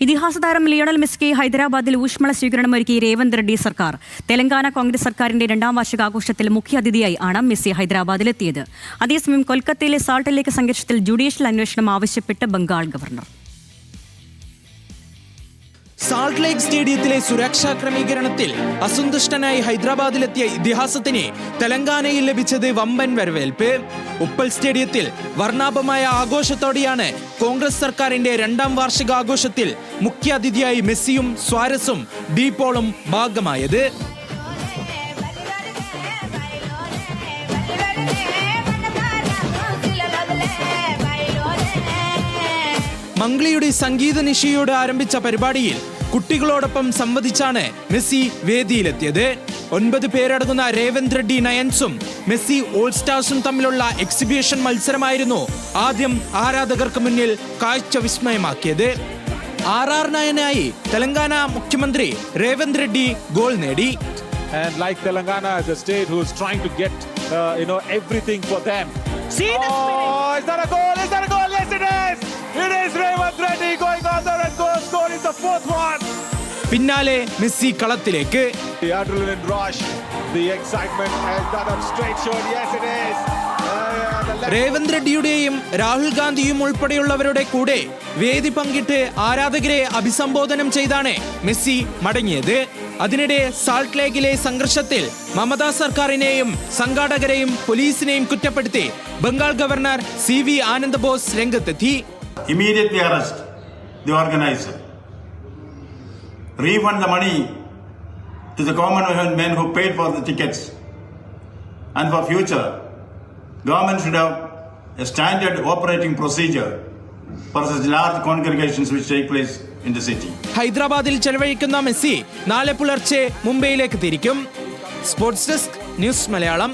ഇതിഹാസ താരം ലിയോണൽ മെസ്സിക്ക് ഹൈദരാബാദിൽ ഊഷ്മള സ്വീകരണമൊരുക്കി രേവന്ത് റെഡ്ഡി സർക്കാർ. തെലങ്കാന കോൺഗ്രസ് സർക്കാരിന്റെ 2ാം വാർഷികാഘോഷത്തിൽ മുഖ്യാതിഥിയായി ആണ് മെസ്സി ഹൈദരാബാദിലെത്തിയത്. അതേസമയം കൊൽക്കത്തയിലെ സാൾട്ട് ലേക്ക് സംഘർഷത്തിൽ ജുഡീഷ്യൽ അന്വേഷണം ആവശ്യപ്പെട്ട് ബംഗാൾ ഗവർണർ. സാൾട്ട് ലേക്ക് സ്റ്റേഡിയത്തിലെ സുരക്ഷാ ക്രമീകരണത്തിൽ അസന്തുഷ്ടനായി ഹൈദരാബാദിലെത്തിയ ഇതിഹാസത്തിന് തെലങ്കാനയിൽ ലഭിച്ചത് വമ്പൻ വരവേൽപ്പ്. ഉപ്പൽ സ്റ്റേഡിയത്തിൽ വർണ്ണാഭമായ ആഘോഷത്തോടെയാണ് കോൺഗ്രസ് സർക്കാരിന്റെ 2ാം വാർഷികാഘോഷത്തിൽ മുഖ്യാതിഥിയായി മെസ്സിയും സ്വാരസും ഡീപോളും ഭാഗമായത്. മംഗ്ലിയുടെ സംഗീത നിശയോട് ആരംഭിച്ച പരിപാടിയിൽ കുട്ടികളോടൊപ്പം സംവദിച്ചാണ് മെസ്സി വേദിയിലെത്തിയത്. 9 പേരടങ്ങുന്ന രേവന്ത് റെഡ്ഡി നയൻസും മെസ്സി ഓൾ സ്റ്റാർസും തമ്മിലുള്ള എക്സിബിഷൻ മത്സരമായിരുന്നു ആദ്യം ആരാധകർക്ക് മുന്നിൽ കാഴ്ച വിസ്മയമാക്കിയത്. RR9 തെലങ്കാന മുഖ്യമന്ത്രി രേവന്ത് റെഡ്ഡി ഗോൾ നേടി. And like Telangana as a state who's trying to get everything for them. See the is that a goal? Is that a goal? Yes, it is. It is Revant Reddy going on there and scoring the 4th one. പിന്നാലെ Messi കളത്തിലേക്ക്. The adrenaline rush, the excitement has done a straight shot. Yes, it is. Revanth റെഡ്ഡിയുടെയും രാഹുൽ ഗാന്ധിയും ഉൾപ്പെടെയുള്ളവരുടെ കൂടെ വേദി പങ്കിട്ട് ആരാധകരെ അഭിസംബോധനം ചെയ്താണ് Messi മടങ്ങിയത്. അതിനിടെ സാൾട്ട് ലേക്കിലെ സംഘർഷത്തിൽ മമതാ സർക്കാരിനെയും സംഘാടകരെയും പോലീസിനെയും കുറ്റപ്പെടുത്തി Bengal governor CV Anand boss രംഗത്തെത്തി. Immediately arrest the organizer. Refund the money to the common men who paid for the tickets. And for future, government should have a standard operating procedure for such large congregations which take place in the city. ഹൈദരാബാദിൽ ചെലവഴിക്കുന്ന Messi നാളെ പുലർച്ചെ മുംബൈയിലേക്ക് തിരിക്കും. Sports desk news Malayalam.